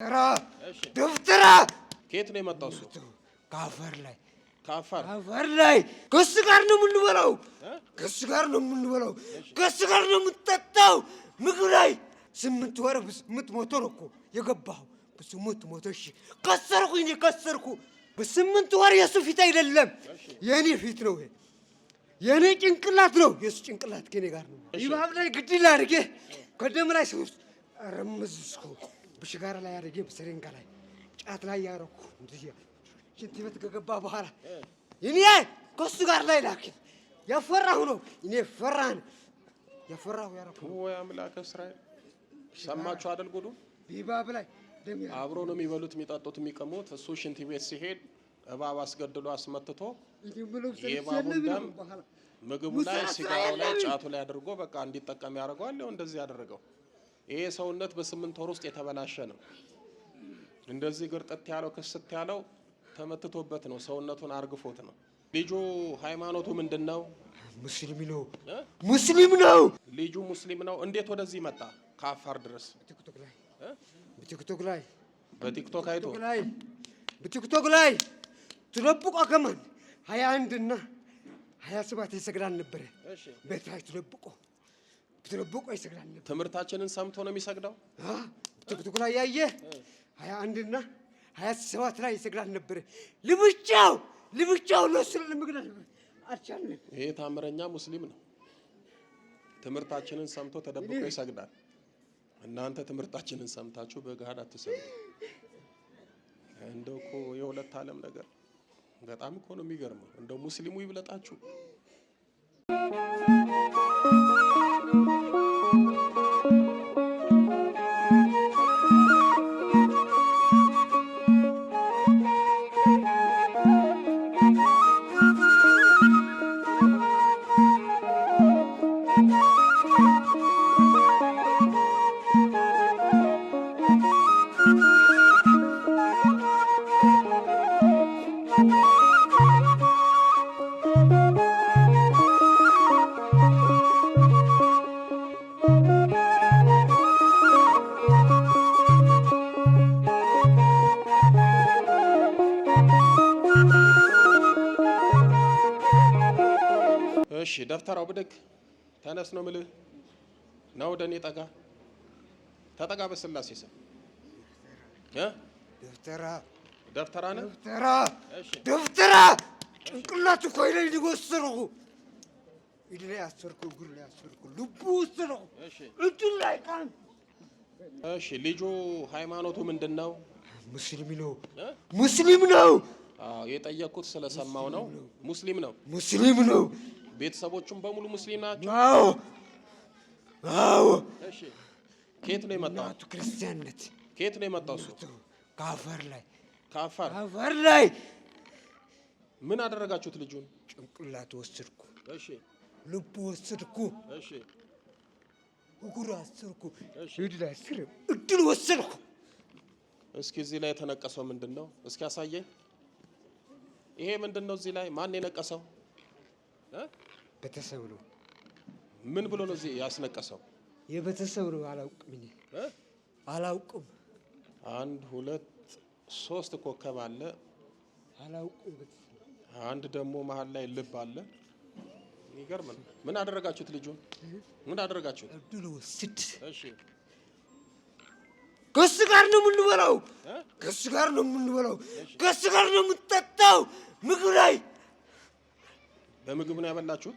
ደብተራ ከየት ነው የመጣው? እሱ ከአፈር ላይ ከአፈር ላይ ከእሱ ጋር ነው የምንበላው፣ ከእሱ ጋር ነው የምንበላው፣ ከእሱ ጋር ነው የምንጠጣው። ምግብ ላይ 8 ወር ብ800 ነው እኮ የገባው። ብ800 እሺ፣ ከሰርኩኝ እኔ ከሰርኩ። ብ8 ወር የሱ ፊት አይደለም የኔ ፊት ነው፣ የኔ ጭንቅላት ነው። የሱ ጭንቅላት ከኔ ጋር ነው። ይባብ ላይ ግድል አድርጌ ከደም ላይ ሰው አረምዝስኩ፣ በሽጋራ ላይ አድርጌ በሰሬንጋ ላይ ጫት ላይ ያረኩ። እንደዚህ ሽንት ቤት ከገባ በኋላ እኔ ከሱ ጋር ላይ ላኪን ያፈራሁ ነው። እኔ ፈራን ያፈራሁ ያረኩ። ወይ አምላክ እስራኤል ሰማችሁ አይደል? ጉዱ ይባብ ላይ ደም አብሮ ነው የሚበሉት የሚጠጡት የሚቀሙት። እሱ ሽንት ቤት ሲሄድ እባብ አስገድሎ አስመትቶ የእባቡን ደም ምግቡ ላይ ሲጋራው ላይ ጫቱ ላይ አድርጎ በቃ እንዲጠቀም ያደርገዋል። ይኸው እንደዚህ ያደረገው ይሄ ሰውነት በ8 ወር ውስጥ የተበላሸ ነው። እንደዚህ ግርጥት ያለው ክስት ያለው ተመትቶበት ነው። ሰውነቱን አርግፎት ነው። ልጁ ሃይማኖቱ ምንድነው? ሙስሊም ነው። ሙስሊም ነው። ልጁ ሙስሊም ነው። እንዴት ወደዚህ መጣ? ከአፋር ድረስ በቲክቶክ አይቶ በቲክቶክ ላይ ተደብቆ ከማን 21 እና 27 ይሰግዳል ነበር። በታይ ተደብቆ ይሰግዳል ነበር። ትምህርታችንን ሰምቶ ነው የሚሰግደው። ቲክቶክ ላይ ያየ 21 እና 27 ላይ ይሰግዳል ነበር። ልብቻው ለስለ ለምግዳል አልቻለም። ይሄ ታምረኛ ሙስሊም ነው። ትምህርታችንን ሰምቶ ተደብቆ ይሰግዳል። እናንተ ትምህርታችንን ሰምታችሁ በጋድ አትሰግዱ። እንደው እኮ የሁለት ዓለም ነገር በጣም እኮ ነው የሚገርመው። እንደው ሙስሊሙ ይብለጣችሁ። እሺ ደፍተራው ብድግ ተነስ ነው የምልህ። ነው ወደ እኔ ጠጋ ተጠጋ። በስላሴ ስም ደፍተራ ነህ? ደፍተራ ጭንቅላት እኮ ላይ ሊወስነው እድ ላይ አሰርኩ፣ እግር ላይ አሰርኩ፣ ልቡ ውስጥ ነው እድል ላይ ቃን። እሺ ልጁ ሃይማኖቱ ምንድን ነው? ሙስሊም ነው። ሙስሊም ነው። አዎ የጠየቅኩት ስለሰማው ነው። ሙስሊም ነው። ሙስሊም ነው። ቤተሰቦቹም በሙሉ ሙስሊም ናቸው? አዎ። እሺ ከየት ነው የመጣው? እናቱ ክርስቲያን ነች። ከየት ነው የመጣው እሱ? ከአፈር ላይ። ከአፈር ላይ። ምን አደረጋችሁት ልጁን? ጭንቅላት ወሰድኩ። እሺ ልቡ ወሰድኩ። እሺ እግሩ አሰርኩ። እድ ላይ አስር እድል ወሰድኩ። እስኪ እዚህ ላይ የተነቀሰው ምንድን ነው? እስኪ ያሳየኝ። ይሄ ምንድን ነው? እዚህ ላይ ማን የነቀሰው? ቤተሰብ ነው። ምን ብሎ ነው እዚህ ያስነቀሰው? የቤተሰብ ነው። አላውቅም እኔ አላውቅም። 1 2 3 ኮከብ አለ። አላውቅም። አንድ ደግሞ መሀል ላይ ልብ አለ። ይገርም ነው። ምን አደረጋችሁት ልጁን? ምን አደረጋችሁት? እድል ወስድ። እሺ ከሱ ጋር ነው የምንበላው፣ ከሱ ጋር ነው የምንበላው፣ ከሱ ጋር ነው የምንጠጣው። ምግብ ላይ በምግብ ነው ያበላችሁት?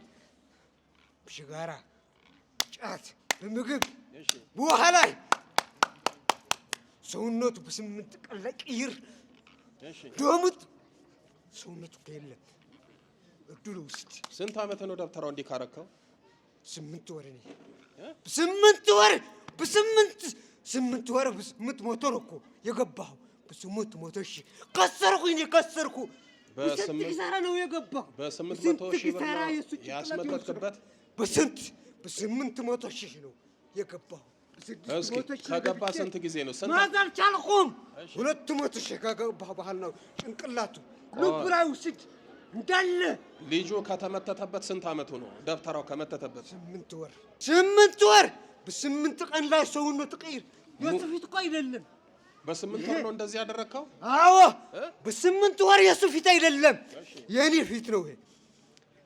ሽጋራ፣ ጫት፣ በምግብ በውሃ ላይ ሰውነቱ በ8 ቀን ላይ ቅይር ዶምት ሰውነቱ ከየለም እድል ውስጥ። ስንት ዓመት ነው ደብተራው እንዲህ ካረከው? 8 ወር እኔ 8 ወር በ8 ወር ብ800 ነው እኮ የገባው። ብ800 እሺ ከሰርኩኝ ከሰርኩ። በስንት ኪሳራ ነው የገባው? በ800 ሺህ ብር ያስመለጥክበት? በ800 ሺህ ነው የገባው። እስኪ ከገባ ስንት ጊዜ ነው? ማዝ አልቻልኩም። 200 ሺህ ከገባ ባህል ነው ጭንቅላቱ ልቡ ላይ ውስድ እንዳለ። ልጁ ከተመተተበት ስንት ዓመቱ ነው? ደብተራው ከመተተበት 8 ወር በ8 ቀን ላይ ሰውነቱ ቀይር። የሱ ፊት እኮ አይደለም በ8 ወር ነው እንደዚህ ያደረከው? አዎ በ8 ወር የሱ ፊት አይደለም የኔ ፊት ነው።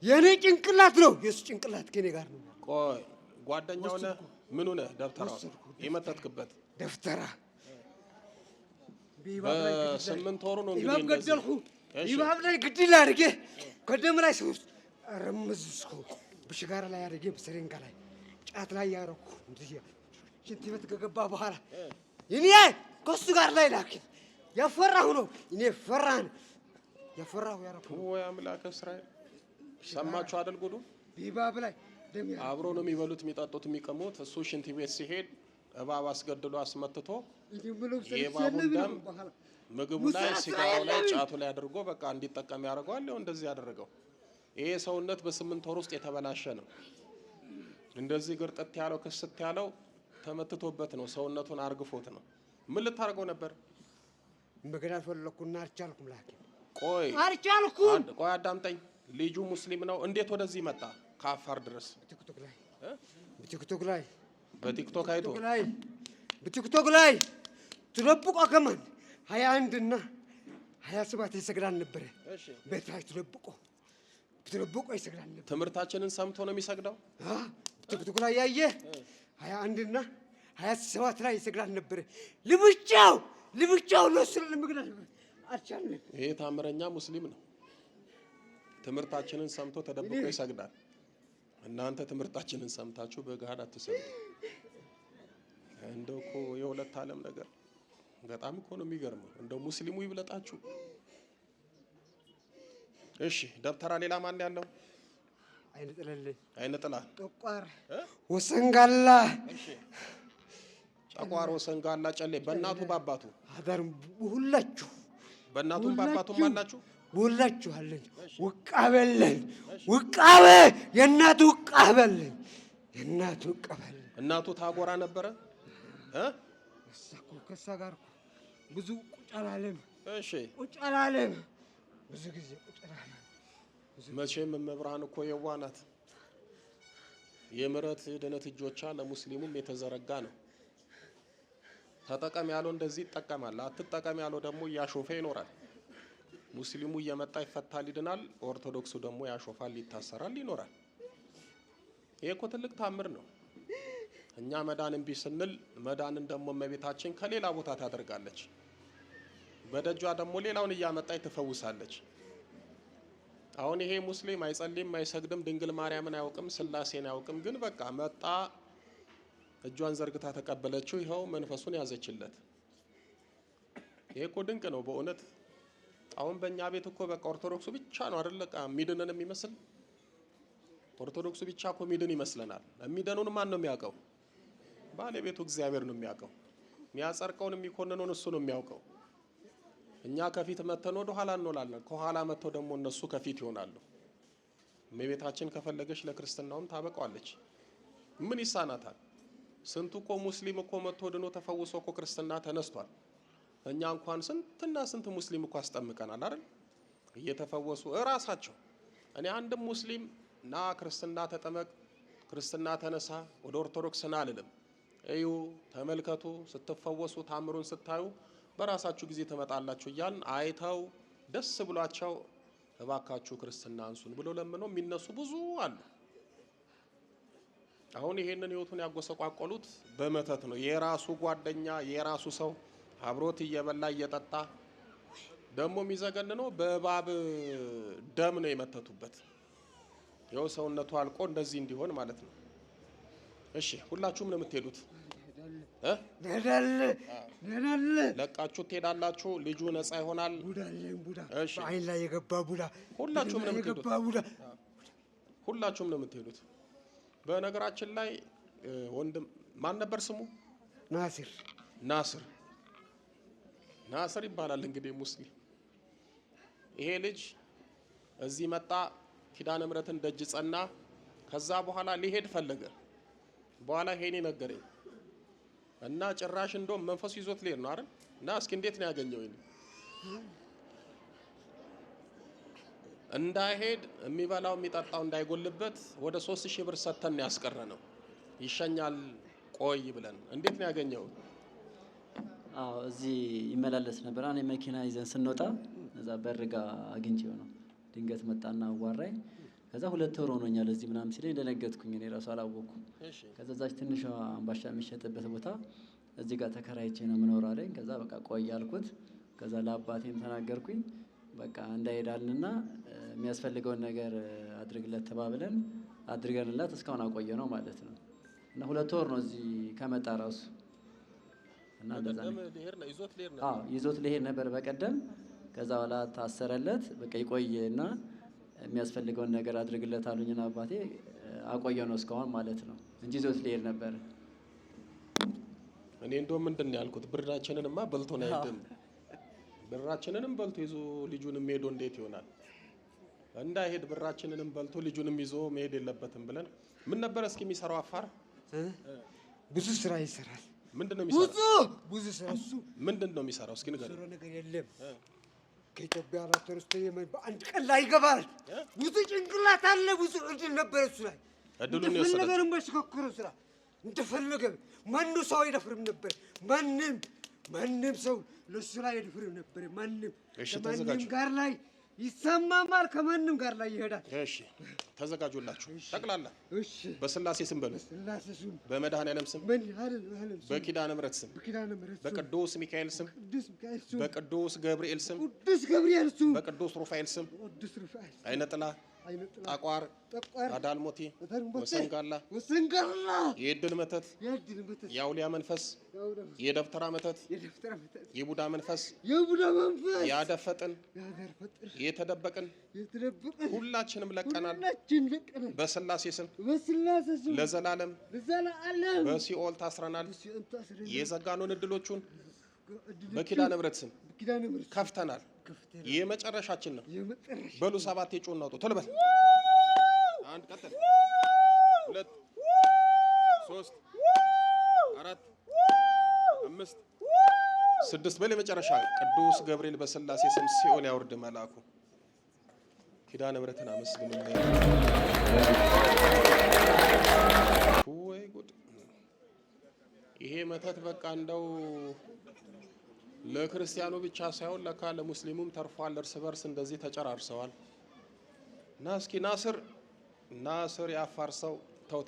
የኔ ጭንቅላት ነው የሱ ጭንቅላት ከኔ ጋር ነው። ቆይ ጓደኛው ነህ? ምን ሆነ? ደብተራው የመተትክበት ደብተራ በ8 ወሩ ነው እንግዲህ እንደዚህ ገደልኩ። ይባብ ላይ ግድል አድርጌ ከደም ላይ ሰው ረምዝስኩ በሽጋራ ላይ አድርጌ በሰሬንጋ ላይ ጫት ላይ ያረኩ እንደዚህ ሽንት ቤት ከገባ በኋላ እኔ ከሱ ጋር ላይ ላኪን ያፈራሁ ነው። እኔ ፈራን ያፈራሁ ያረኩ። ወይ አምላክ እስራኤል ሰማችሁ አይደል? ጉዱ ይባብ ላይ ደም አብሮ ነው የሚበሉት የሚጠጡት የሚቀሙት። እሱ ሽንት ቤት ሲሄድ እባብ አስገድሎ አስመትቶ የእባቡን ደም ምግቡ ላይ ሲጋራው ላይ ጫቱ ላይ አድርጎ በቃ እንዲጠቀም ያደርገዋል። ይኸው እንደዚህ ያደረገው ይሄ ሰውነት በ8 ወር ውስጥ የተበላሸ ነው። እንደዚህ ግርጥት ያለው ክስት ያለው ተመትቶበት ነው። ሰውነቱን አርግፎት ነው። ምን ልታርገው ነበር? መገዳት ፈለኩና አልቻልኩም። ላኪን ቆይ አልቻልኩም። ቆይ አዳምጠኝ። ልጁ ሙስሊም ነው። እንዴት ወደዚህ መጣ? ከአፋር ድረስ በቲክቶክ አይቶ በቲክቶክ ላይ ተደብቆ ከማን 21 እና 27 ይሰግዳል ነበር። ቤት ላይ ተደብቆ ይሰግዳል ነበር። ትምህርታችንን ሰምቶ ነው የሚሰግደው። በቲክቶክ ላይ ያየ 21 እና 27 ላይ ይሰግዳል ነበር። ልብቻው ለስለ ለመግደል አልቻለም። ይሄ ታምረኛ ሙስሊም ነው። ትምህርታችንን ሰምቶ ተደብቆ ይሰግዳል። እናንተ ትምህርታችንን ሰምታችሁ በገሃድ አትሰግዱ። እንደው እኮ የሁለት ዓለም ነገር በጣም እኮ ነው የሚገርመው። እንደው ሙስሊሙ ይብለጣችሁ። እሺ ደብተራ ሌላ ማን ያለው? አይነ ጥላ ጠቋር ወሰንጋላ። እሺ ጠቋር ወሰንጋላ ጨሌ በእናቱ ባባቱ አዳር ሁላችሁ በእናቱም ባባቱም አላችሁ? ሁላችሁ አለኝ። ውቃበለኝ ውቃበ የእናቱ ውቃበለኝ የእናቱ ውቃበለኝ። እናቱ ታጎራ ነበረ ከእሷ ጋር ብዙ ቁጭ አላለም። እሺ ቁጭ አላለም። ብዙ ጊዜ ቁጭ አላለም። መቼም መብርሃን እኮ የዋህ ናት። የምሕረት ድነት እጆቿ ለሙስሊሙም የተዘረጋ ነው። ተጠቀም ያለው እንደዚህ ይጠቀማል። አትጠቀም ያለው ደግሞ እያሾፈ ይኖራል። ሙስሊሙ እየመጣ ይፈታል፣ ይድናል። ኦርቶዶክሱ ደግሞ ያሾፋል፣ ይታሰራል፣ ይኖራል። ይሄ እኮ ትልቅ ታምር ነው። እኛ መዳን እምቢ ስንል መዳንን ደግሞ እመቤታችን ከሌላ ቦታ ታደርጋለች። በደጇ ደግሞ ሌላውን እያመጣች ትፈውሳለች። አሁን ይሄ ሙስሊም አይጸልይም፣ አይሰግድም፣ ድንግል ማርያምን አያውቅም፣ ስላሴን አያውቅም። ግን በቃ መጣ፣ እጇን ዘርግታ ተቀበለችው፣ ይኸው መንፈሱን ያዘችለት። ይሄ እኮ ድንቅ ነው በእውነት። አሁን በእኛ ቤት እኮ በቃ ኦርቶዶክሱ ብቻ ነው አይደል ሚድንን የሚመስል። ኦርቶዶክሱ ብቻ እኮ ሚድን ይመስለናል። የሚደኑን ማን ነው የሚያውቀው? ባለቤቱ እግዚአብሔር ነው የሚያውቀው። የሚያጸርቀውን የሚኮንነውን እሱ ነው የሚያውቀው። እኛ ከፊት መተን ወደ ኋላ እንውላለን፣ ከኋላ መተው ደግሞ እነሱ ከፊት ይሆናሉ። እመቤታችን ከፈለገች ለክርስትናውም ታበቀዋለች። ምን ይሳናታል? ስንቱ እኮ ሙስሊም እኮ መጥቶ ድኖ ተፈውሶ እኮ ክርስትና ተነስቷል። እኛ እንኳን ስንትና ስንት ሙስሊም እኮ አስጠምቀናል አይደል? እየተፈወሱ እራሳቸው። እኔ አንድም ሙስሊም ና ክርስትና ተጠመቅ፣ ክርስትና ተነሳ፣ ወደ ኦርቶዶክስ ና አልልም። እዩ፣ ተመልከቱ፣ ስትፈወሱ ታምሩን ስታዩ በራሳችሁ ጊዜ ትመጣላችሁ እያልን አይተው ደስ ብሏቸው እባካችሁ ክርስትና አንሱን ብሎ ለምነው የሚነሱ ብዙ አሉ። አሁን ይሄንን ህይወቱን ያጎሰቋቆሉት በመተት ነው። የራሱ ጓደኛ የራሱ ሰው አብሮት እየበላ እየጠጣ ደግሞ የሚዘገንነው በእባብ ደም ነው የመተቱበት። ይኸው ሰውነቱ አልቆ እንደዚህ እንዲሆን ማለት ነው። እሺ ሁላችሁም ነው የምትሄዱት? ለቃችሁ ትሄዳላችሁ። ልጁ ነፃ ይሆናል። እሺ አይን ላይ የገባ ቡዳ ሁላችሁም ነው የምትሄዱት? ሁላችሁም ነው የምትሄዱት? በነገራችን ላይ ወንድም ማን ነበር ስሙ? ናስር ይባላል። እንግዲህ ሙስሊም ይሄ ልጅ እዚህ መጣ፣ ኪዳነ ምሕረትን ደጅ ጸና። ከዛ በኋላ ሊሄድ ፈለገ። በኋላ ይሄኔ ነገረኝ እና ጭራሽ እንደውም መንፈሱ ይዞት ሊሄድ ነው አይደል? እና እስኪ እንዴት ነው ያገኘው? እንዳይሄድ የሚበላው የሚጠጣው እንዳይጎልበት ወደ 3000 ብር ሰተን ያስቀረ ነው። ይሸኛል ቆይ ብለን። እንዴት ነው ያገኘው? አዎ እዚህ ይመላለስ ነበር። እኔ መኪና ይዘን ስንወጣ እዛ በርጋ አግኝቼው ነው ድንገት መጣና አዋራኝ። ከዛ 2 ወር ሆኖኛል እዚህ ምናምን ሲለኝ ደነገጥኩኝ። እኔ ራሱ አላወቅኩም። ከዛ እዛች ትንሿ አምባሻ የሚሸጥበት ቦታ እዚህ ጋር ተከራይቼ ነው የምኖረው አለኝ። ከዛ በቃ ቆይ አልኩት። ከዛ ለአባቴም ተናገርኩኝ። በቃ እንዳይሄዳልንና የሚያስፈልገውን ነገር አድርግለት ተባብለን አድርገንላት እስካሁን አቆየ ነው ማለት ነው። እና 2 ወር ነው እዚህ ከመጣ ራሱ እና እንደዛ ነው። ይዞት ሊሄድ ነበር በቀደም። ከዛ በኋላ ታሰረለት። በቃ ይቆይና የሚያስፈልገውን ነገር አድርግለት አሉኝና አባቴ አቆየ ነው እስካሁን ማለት ነው እንጂ ይዞት ሊሄድ ነበር። እኔ እንደው ምንድን ነው ያልኩት ብራችንንማ በልቶ ነው አይደል? ብራችንንም በልቶ ይዞ ልጁንም ሄዶ እንዴት ይሆናል? እንዳይሄድ ብራችንንም በልቶ ልጁንም ይዞ መሄድ የለበትም ብለን ምን ነበር እስኪ የሚሰራው አፋር ብዙ ስራ ይሰራል። ምንድነው የሚሰራው? ብዙ ስራ እሱ ምንድነው የሚሰራው? እስኪ ንገረኝ። ነገር የለም ከኢትዮጵያ ራተር ውስጥ በአንድ ቀን ላይ ይገባል። ብዙ ጭንቅላት አለ። ብዙ እድል ነበር እሱ ላይ እድሉን ነው የወሰደው። ነገር መስከክሩ ስራ እንደፈለገ ማንም ሰው አይደፍርም ነበር። ማንም ሰው ለሱ ላይ አይደፍርም ነበር። ከማንም ጋር ላይ ይሰማማል። ከማንም ጋር ላይ ይሄዳል። እሺ ተዘጋጁላችሁ ጠቅላላ። እሺ በስላሴ ስም በሉ። በስላሴ ስም፣ በመድኃኔዓለም ስም፣ በኪዳነ ምሕረት ስም፣ በቅዱስ ሚካኤል ስም፣ በቅዱስ ገብርኤል ስም፣ በቅዱስ ሩፋኤል ስም፣ አይነ ጥላ፣ ጠቋር፣ አዳልሞቲ፣ ወሰንጋላ፣ የእድል መተት፣ የአውሊያ መንፈስ፣ የደብተራ መተት፣ የቡዳ መንፈስ፣ ያደፈጥን የተደበቅን ሁላችንም ለቀናል። በስላሴ ስም ለዘላለም በሲኦል ታስረናል። የዘጋኑን እድሎቹን በኪዳነ ምሕረት ስም ከፍተናል። የመጨረሻችን ነው። በሉ 7 የጮህ እናውጡ። ቶሎ በል 1 ቀጥል 2 3 4 5 6 በል የመጨረሻ ቅዱስ ገብርኤል በስላሴ ስም ሲኦል ያወርድ መልአኩ። ኪዳነ ምሕረትን አመስግኑልኝ። ወይ ጉድ! ይሄ መተት በቃ እንደው ለክርስቲያኑ ብቻ ሳይሆን ለካ ለሙስሊሙም ተርፏል። እርስ በርስ እንደዚህ ተጨራርሰዋል። እና እስኪ ናስር ያፋር ሰው ተው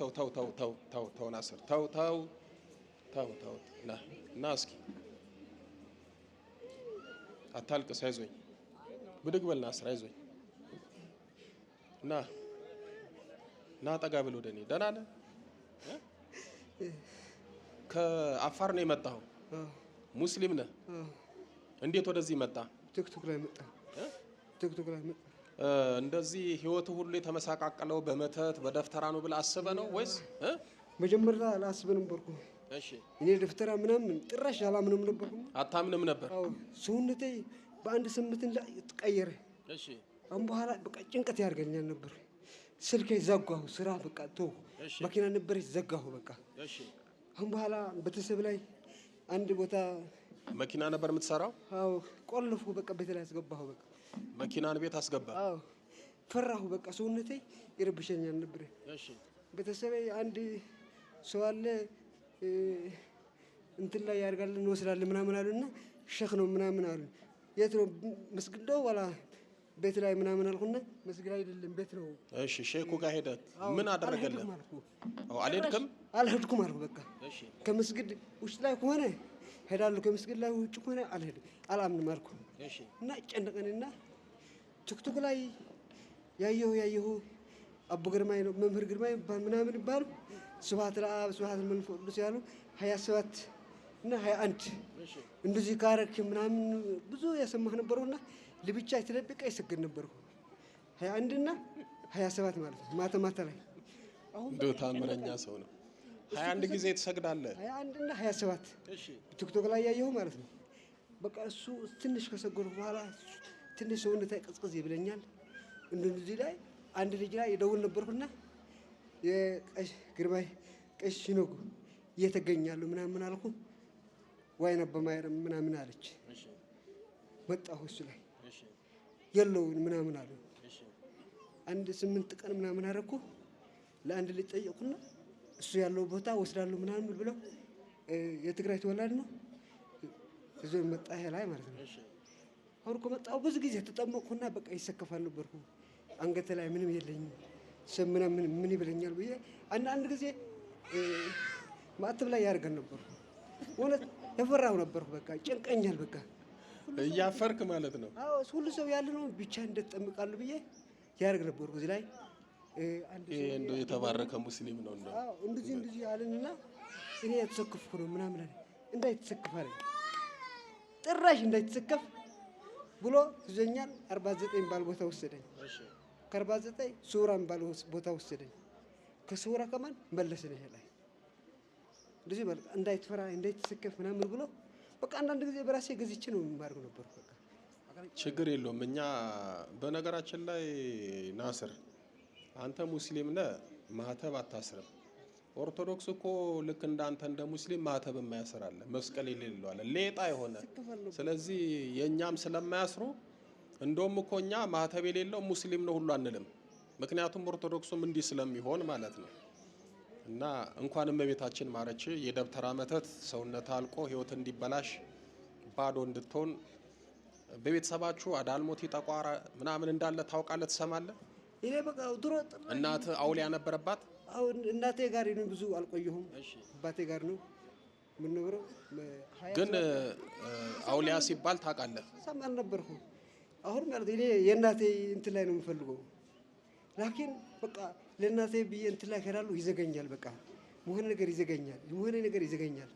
ናስር ተው እና እስኪ አታልቅስ፣ አይዞኝ ብድግ በል ናስር፣ አይዞኝ እና ጠጋ ብል ወደ እኔ። ደህና ነህ? ከአፋር ነው የመጣኸው? ሙስሊም ነህ? እንዴት ወደዚህ መጣ? ቲክቶክ ላይ መጣ። እንደዚህ ህይወቱ ሁሉ የተመሳቃቀለው በመተት በደፍተራ ነው ብለህ አስበህ ነው ወይስ? መጀመሪያ አላስበህ ነበርኩ። እሺ እኔ ደፍተራ ምናምን ጥራሽ አላምንም ነበርኩ። አታምንም ነበር? አዎ። ሰውነቴ በአንድ ስምንት ላይ ተቀየረ። እሺ። አሁን በኋላ በቃ ጭንቀት ያርገኛል ነበር። ስልኬ ዘጋሁ፣ ስራ በቃ ተው። መኪና ነበር ዘጋሁ በቃ። እሺ። አሁን በኋላ ቤተሰብ ላይ አንድ ቦታ መኪና ነበር የምትሰራው? አዎ። ቆልፉ በቃ ቤት ላይ አስገባሁ በቃ። መኪናን ቤት አስገባ? አዎ። ፈራሁ በቃ ሰውነቴ ይረብሸኛል ነበር። እሺ። ቤተሰብ አንድ ሰው አለ እንትን ላይ ያርጋል እንወስዳለን ምናምን አሉና ሸክ ነው ምናምን አሉ። የት ነው መስጊድ ነው ወላ ቤት ላይ ምናምን አልኩና መስጊድ አይደለም ቤት ነው። እሺ። ሼኩ ጋር ሄደህ ምን አደረገልህ? አልሄድክም? አልሄድኩም አልኩ በቃ። እሺ። ከመስጊድ ውስጥ ላይ ከሆነ ሄዳለሁ፣ ከመስጊድ ላይ ውጭ ከሆነ አልሄድም፣ አላምንም አልኩ። እሺ። እና ጨነቀንና ቲክቶክ ላይ ያየሁ አቡ ግርማይ ነው መምህር ግርማይ ምናምን ይባሉ ስብሐት ለአብ ስብሐት ለመንፈስ ቅዱስ ያሉ 27 እና 21 እንደዚህ ካረክ ምናምን ብዙ ያሰማህ ነበርውና ለብቻ የተደበቀ ይሰግድ ነበርኩ 21 እና 27 ማለት ነው። ማታ ላይ አሁን ታምረኛ ሰው ነው። 21 ጊዜ ትሰግዳለህ? 21 እና 27 እሺ። ቲክቶክ ላይ ያየሁ ማለት ነው። በቃ እሱ ትንሽ ከሰገድኩ በኋላ ትንሽ ሰውነቴ ቀዝቀዝ ይብለኛል። እንደዚህ ላይ አንድ ልጅ ላይ የደውል ነበርኩና የቀሽ ግርማይ ቀሽ ነው እየተገኛሉ ምናምን አልኩ። ዋይ ነበር ማይረም ምናምን አለች። እሺ። መጣሁ እሱ ላይ እሺ። የለውም ምናምን አለ። እሺ። አንድ 8 ቀን ምናምን አደረኩ። ለአንድ ልጅ ጠየቁና እሱ ያለው ቦታ ወስዳለሁ ምናምን ብለው የትግራይ ተወላጅ ነው ይዞ መጣ ይሄ ላይ ማለት ነው። አሁን እኮ መጣሁ ብዙ ጊዜ ተጠመቅኩና በቃ ይሰከፋል ነበርኩ። አንገቴ ላይ ምንም የለኝም። ሰምና ምን ይብለኛል ብዬ አንድ ጊዜ ማዕተብ ላይ ያደርገን ነበርኩ። እውነት የፈራሁ ነበርኩ። በቃ ጨንቀኛል። በቃ እያፈርክ ማለት ነው። አዎ ሁሉ ሰው ያለ ነው ብቻ እንደተጠምቃሉ ብዬ ያደርግ ነበርኩ። እዚህ ላይ ይሄ እንደው የተባረከ ሙስሊም ነው እንደው። አዎ እንደዚህ አለንና እኔ የተሰከፍኩ ነው ምናምን አለ። እንዳይተሰከፍ አለ ጭራሽ እንዳይተሰከፍ ብሎ ይዞኛል። 49 ባል ቦታ ወሰደኝ። ከ49 ሱራን ባል ቦታ ወሰደኝ። ከሱራ ከማን መለሰኝ ይሄ ላይ እንደዚህ ማለት እንዳይተፈራ እንዳይተሰከፍ ምናምን ብሎ በቃ አንዳንድ ጊዜ በራሴ ገዝቼ ነው የማደርገው ነበር። በቃ ችግር የለውም። እኛ በነገራችን ላይ ናስር አንተ ሙስሊም ነህ፣ ማህተብ አታስርም። ኦርቶዶክስ እኮ ልክ እንዳንተ እንደ ሙስሊም ማህተብ የማያስር አለ፣ መስቀል የሌለው አለ፣ ሌጣ የሆነ። ስለዚህ የእኛም ስለማያስሩ እንደውም እኮ እኛ ማህተብ የሌለው ሙስሊም ነው ሁሉ አንልም። ምክንያቱም ኦርቶዶክሱም እንዲህ ስለሚሆን ማለት ነው። እና እንኳን እመቤታችን ማረች የደብተራ መተት ሰውነት አልቆ ህይወት እንዲበላሽ ባዶ እንድትሆን በቤተሰባችሁ አዳልሞቲ ጠቋራ ምናምን እንዳለ ታውቃለህ፣ ትሰማለህ? እኔ በቃ ድሮ እናት አውሊያ ነበረባት። አሁን እናቴ ጋር ነው ብዙ አልቆየሁም። አባቴ ጋር ነው የምንኖረው። ግን አውሊያ ሲባል ታውቃለህ? ሰማን ነበርኩ። አሁን ማለት እኔ የእናቴ እንትን ላይ ነው የምፈልገው። ላኪን በቃ ለእናቴ ብዬ እንትን ላይ ከዳሉ ይዘገኛል። በቃ መሆነ ነገር ይዘገኛል።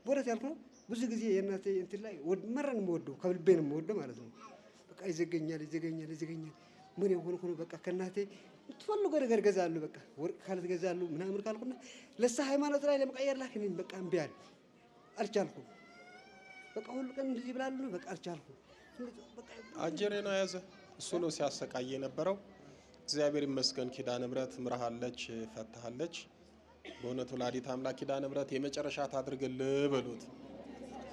ወረት ያልኩ ነው። ብዙ ጊዜ የእናቴ እንትን ላይ መረን የምወደው ከልቤ ነው የምወደው ማለት ነው። በቃ ይዘገኛል። ምን የሆነ ሆኖ በቃ ከእናቴ ትፈልጎ ነገር ገዛሉ። በቃ ወርቅ ካለት ገዛሉ ምናምን ካልኩና ለሳ ሃይማኖት ላይ ለመቀየር ላኪን በቃ እምቢ አልቻልኩም። በቃ ሁሉ ቀን እንደዚህ ብላሉ። በቃ አልቻልኩም። አጀሬ ነው ያዘ። እሱ ነው ሲያሰቃይ የነበረው። እግዚአብሔር ይመስገን ኪዳነ ምሕረት ምራሃለች፣ ፈታሃለች። በእውነቱ ወላዲተ አምላክ ኪዳነ ምሕረት የመጨረሻ ታድርግልህ በሉት።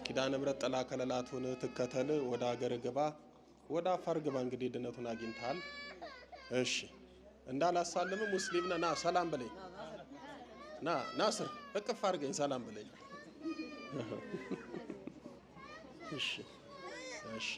ኪዳነ ምሕረት ጥላ ከለላቱን ትከተል፣ ወደ ሀገር ግባ፣ ወደ አፋር ግባ። እንግዲህ ድነቱን አግኝተሃል። እሺ እንዳላሳልም ሙስሊም ነህ። ና ሰላም በለኝ። ና ናስር እቅፍ አድርገኝ ሰላም በለኝ። እሺ